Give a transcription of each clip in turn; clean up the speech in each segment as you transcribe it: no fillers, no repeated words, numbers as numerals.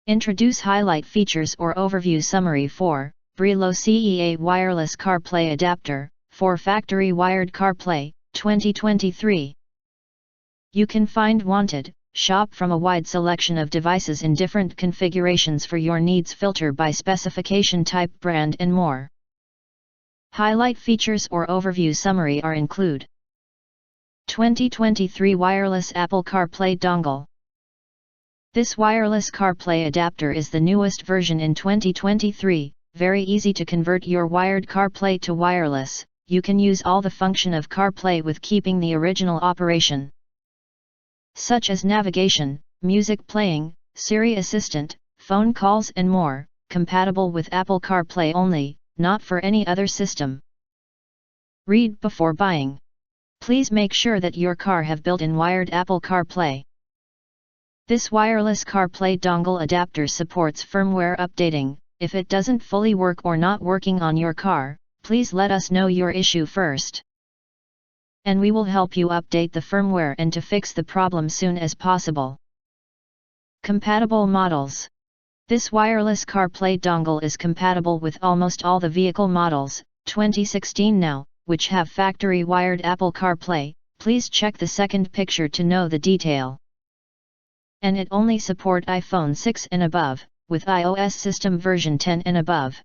Introduce highlight features or overview summary for BRILOCEA wireless CarPlay adapter for factory wired CarPlay 2023. You can find wanted, shop from a wide selection of devices in different configurations for your needs, filter by specification type, brand and more. Highlight features or overview summary are include 2023 wireless Apple CarPlay dongle. This wireless CarPlay adapter is the newest version in 2023, very easy to convert your wired CarPlay to wireless. You can use all the function of CarPlay with keeping the original operation, such as navigation, music playing, Siri Assistant, phone calls and more, compatible with Apple CarPlay only, not for any other system. Read before buying. Please make sure that your car have built-in wired Apple CarPlay. This wireless CarPlay dongle adapter supports firmware updating. If it doesn't fully work or not working on your car, please let us know your issue first, and we will help you update the firmware and to fix the problem soon as possible. Compatible models. This wireless CarPlay dongle is compatible with almost all the vehicle models, 2016 now, which have factory wired Apple CarPlay. Please check the second picture to know the detail. And it only support iPhone 6 and above, with iOS system version 10 and above.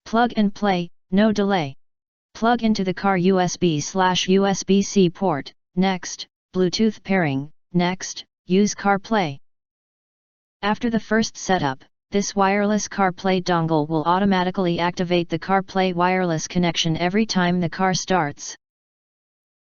Plug and play, no delay. Plug into the car USB/USB-C port, next, Bluetooth pairing, next, use CarPlay. After the first setup, this wireless CarPlay dongle will automatically activate the CarPlay wireless connection every time the car starts.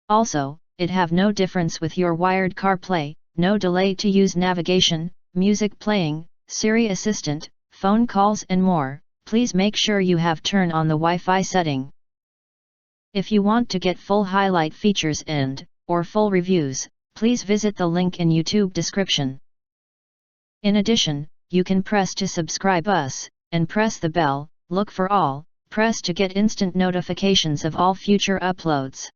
Also, it have no difference with your wired CarPlay, no delay to use navigation, music playing, Siri Assistant, phone calls and more. Please make sure you have turn on the Wi-Fi setting. If you want to get full highlight features or full reviews, please visit the link in YouTube description. In addition, you can press to subscribe us, and press the bell, look for all, press to get instant notifications of all future uploads.